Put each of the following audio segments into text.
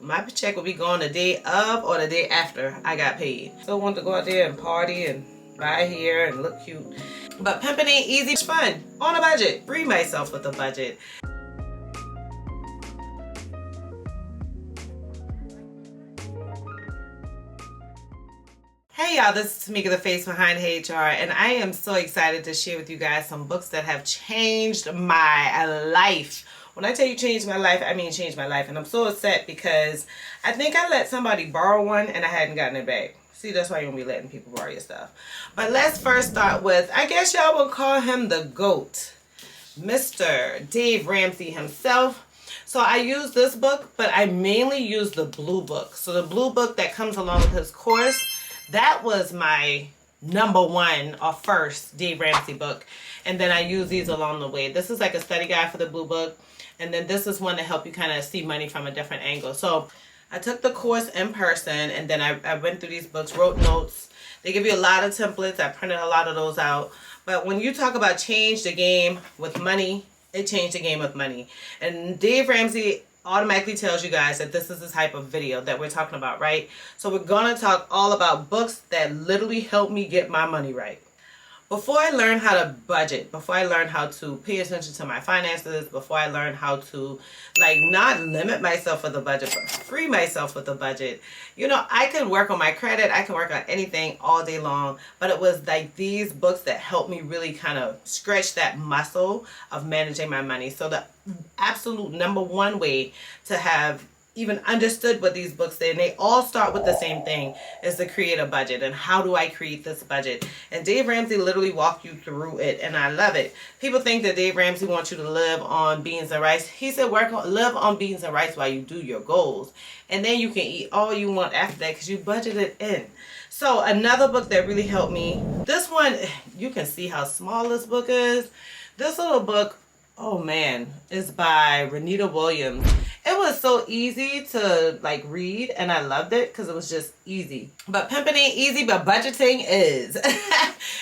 my check would be gone the day of or the day after I got paid. So I wanted to go out there and party and buy hair and look cute. But pimping ain't easy, it's fun. On a budget. Free myself with a budget. Hey y'all, this is Tamika, the face behind Heyyy HR, and I am so excited to share with you guys some books that have changed my life. When I tell you changed my life, I mean changed my life. And I'm so upset because I think I let somebody borrow one and I hadn't gotten it back. See, that's why you won't be letting people borrow your stuff. But let's first start with, I guess y'all will call him the GOAT, Mr. Dave Ramsey himself. So I use this book, but I mainly use the blue book. So the blue book that comes along with his course, that was my #1 or first Dave Ramsey book. And then I use these along the way. This is like a study guide for the blue book. And then this is one to help you kind of see money from a different angle. So I took the course in person, and then I went through these books, wrote notes. They give you a lot of templates. I printed a lot of those out. But when you talk about change the game with money, it changed the game with money. And Dave Ramsey automatically tells you guys that this is the type of video that we're talking about, right? So we're going to talk all about books that literally help me get my money right. Before I learned how to budget, before I learned how to pay attention to my finances, before I learned how to like not limit myself with a budget, but free myself with a budget, you know, I could work on my credit, I can work on anything all day long, but it was like these books that helped me really kind of stretch that muscle of managing my money. So the absolute #1 way to have even understood what these books say, and they all start with the same thing, is to create a budget. And how do I create this budget? And Dave Ramsey literally walked you through it, and I love it. People think that Dave Ramsey wants you to live on beans and rice. He said live on beans and rice while you do your goals, and then you can eat all you want after that because you budget it in. So another book that really helped me, this one, you can see how small this book is. This little book, oh man, is by Renita Williams. It was so easy to like read, and I loved it because it was just easy. But pimping ain't easy, but budgeting is.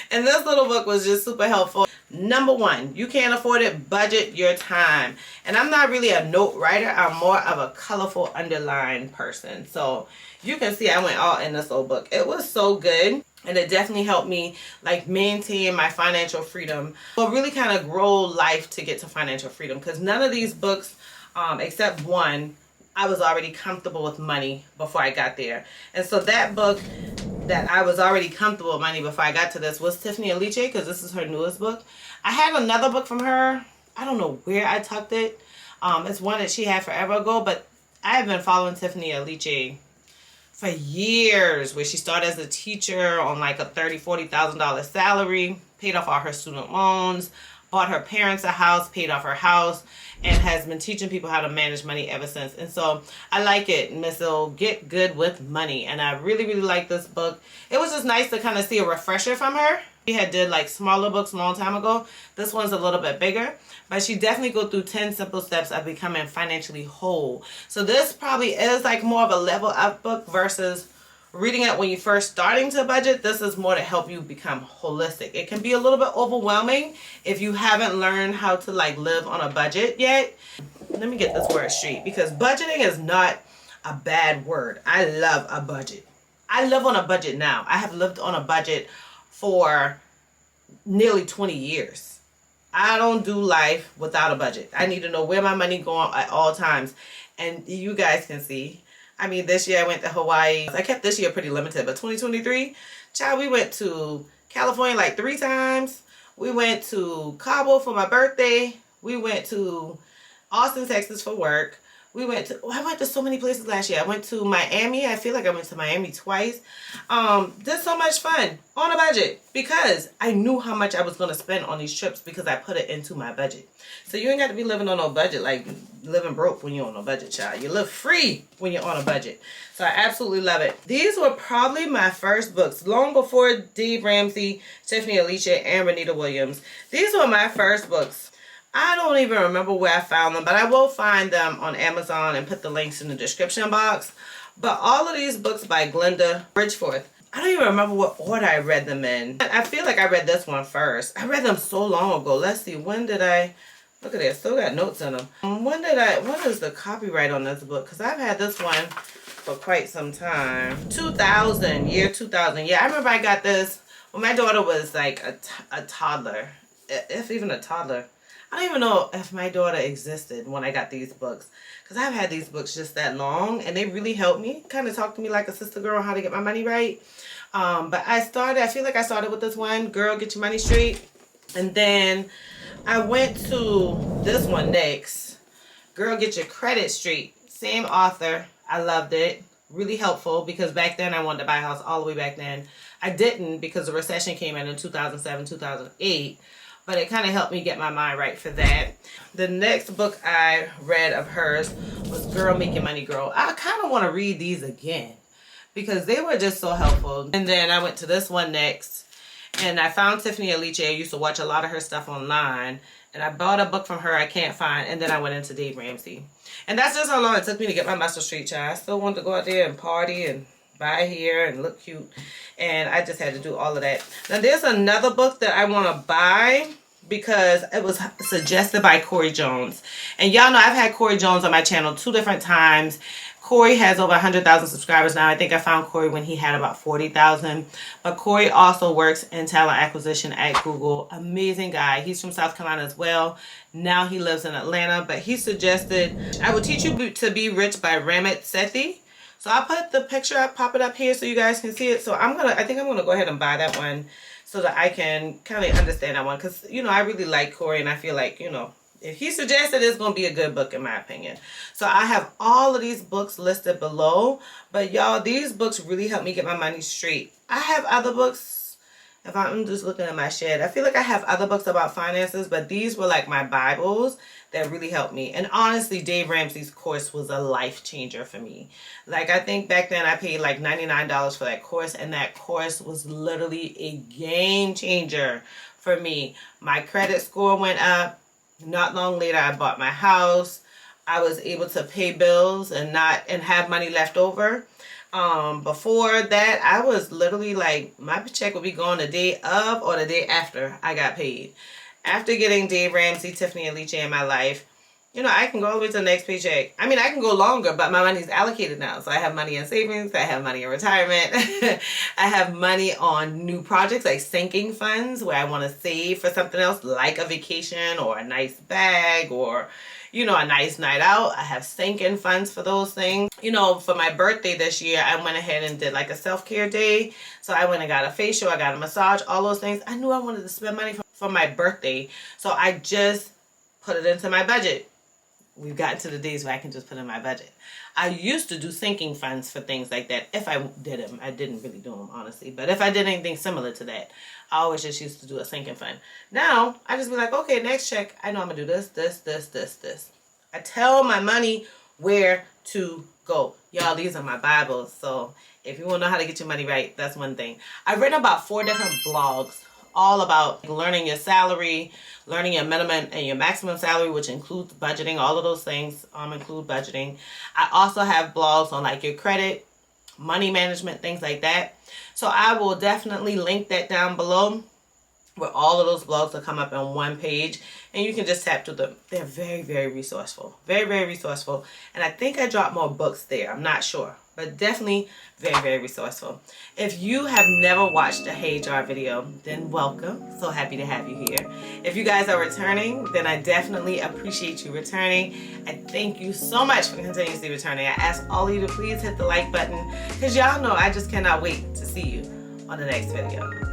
And this little book was just super helpful. #1, you can't afford it, budget your time. And I'm not really a note writer. I'm more of a colorful underline person. So you can see I went all in this little book. It was so good. And it definitely helped me like maintain my financial freedom, or really kind of grow life to get to financial freedom. Because none of these books, except one, I was already comfortable with money before I got there. And so that book that I was already comfortable with money before I got to this was Tiffany Aliche, because this is her newest book. I had another book from her. I don't know where I tucked it. It's one that she had forever ago, but I have been following Tiffany Aliche for years, where she started as a teacher on like a $30,000-$40,000 salary, paid off all her student loans, bought her parents a house, paid off her house, and has been teaching people how to manage money ever since. And so I like it, Miss O, Get Good with Money. And I really, really like this book. It was just nice to kind of see a refresher from her. She had did like smaller books a long time ago. This one's a little bit bigger, but she definitely go through 10 simple steps of becoming financially whole. So this probably is like more of a level up book versus reading it when you're first starting to budget. This is more to help you become holistic. It can be a little bit overwhelming if you haven't learned how to like live on a budget yet. Let me get this word straight, because budgeting is not a bad word. I love a budget. I live on a budget now. I have lived on a budget for nearly 20 years. I don't do life without a budget. I need to know where my money going at all times. And you guys can see, I mean, this year I went to Hawaii. I kept this year pretty limited, but 2023, child, we went to California like 3 times. We went to Cabo for my birthday. We went to Austin, Texas for work. I went to so many places last year. I went to Miami. I feel like I went to Miami twice. Did so much fun on a budget because I knew how much I was going to spend on these trips because I put it into my budget. So you ain't got to be living on no budget, like living broke when you're on a budget, child. You live free when you're on a budget. So I absolutely love it. These were probably my first books, long before Dave Ramsey, Tiffany Aliche, and Renita Williams. These were my first books. I don't even remember where I found them, but I will find them on Amazon and put the links in the description box. But all of these books by Glenda Bridgforth, I don't even remember what order I read them in. I feel like I read this one first. I read them so long ago. Let's see, when did I Look at that, still got notes in them. What is the copyright on this book? Because I've had this one for quite some time. 2000, year 2000. Yeah, I remember I got this when my daughter was like a toddler. If even a toddler. I don't even know if my daughter existed when I got these books. Because I've had these books just that long, and they really helped me. Kind of talked to me like a sister girl on how to get my money right. But I feel like I started with this one, Girl, Get Your Money Straight. And then I went to this one next, Girl, Get Your Credit Straight. Same author. I loved it. Really helpful, because back then I wanted to buy a house all the way back then. I didn't, because the recession came in 2007, 2008. But it kind of helped me get my mind right for that. The next book I read of hers was Girl, Make Your Money Grow. I kind of want to read these again, because they were just so helpful. And then I went to this one next, and I found Tiffany Aliche. I used to watch a lot of her stuff online, and I bought a book from her I can't find, and then I went into Dave Ramsey. And that's just how long it took me to get my Muscle Street, child. I still wanted to go out there and party and buy hair and look cute, and I just had to do all of that. Now there's another book that I want to buy, because it was suggested by Corey Jones. And y'all know I've had Corey Jones on my channel 2 different times. Corey has over 100,000 subscribers now. I think I found Corey when he had about 40,000. But Corey also works in talent acquisition at Google. Amazing guy. He's from South Carolina as well. Now he lives in Atlanta. But he suggested, I Will Teach You to Be Rich by Ramit Sethi. So I'll put the picture up, pop it up here so you guys can see it. So I think I'm gonna go ahead and buy that one, so that I can kind of understand that one. Because, you know, I really like Corey, and I feel like, you know, if he suggested, it's going to be a good book in my opinion. So I have all of these books listed below. But y'all, these books really help me get my money straight. I have other books. If I'm just looking at my shed, I feel like I have other books about finances, but these were like my Bibles that really helped me. And honestly, Dave Ramsey's course was a life changer for me. Like, I think back then I paid like $99 for that course, and that course was literally a game changer for me. My credit score went up. Not long later, I bought my house. I was able to pay bills and have money left over. Before that, I was literally like, my check would be gone the day of or the day after I got paid. After getting Dave Ramsey, Tiffany Aliche in my life, you know, I can go all the way to the next paycheck. I mean, I can go longer, but my money's allocated now. So I have money in savings. I have money in retirement. I have money on new projects like sinking funds, where I want to save for something else like a vacation or a nice bag or, you know, a nice night out. I have sinking funds for those things. You know, for my birthday this year, I went ahead and did like a self-care day. So I went and got a facial. I got a massage, all those things. I knew I wanted to spend money for my birthday. So I just put it into my budget. We've gotten to the days where I can just put in my budget. I used to do sinking funds for things like that. If I did them, I didn't really do them, honestly. But if I did anything similar to that, I always just used to do a sinking fund. Now, I just be like, okay, next check, I know I'm going to do this, this, this, this, this. I tell my money where to go. Y'all, these are my Bibles. So if you want to know how to get your money right, that's one thing. I've written about 4 different blogs, all about learning your salary, learning your minimum and your maximum salary, which includes budgeting. All of those things include budgeting. I also have blogs on like your credit, money management, things like that. So I will definitely link that down below, where all of those blogs will come up on one page, and you can just tap through them. They're very, very resourceful. Very, very resourceful. And I think I dropped more books there. I'm not sure. But definitely very, very resourceful. If you have never watched a Heyyy HR video, then welcome. So happy to have you here. If you guys are returning, then I definitely appreciate you returning. I thank you so much for continuously returning. I ask all of you to please hit the like button, because y'all know I just cannot wait to see you on the next video.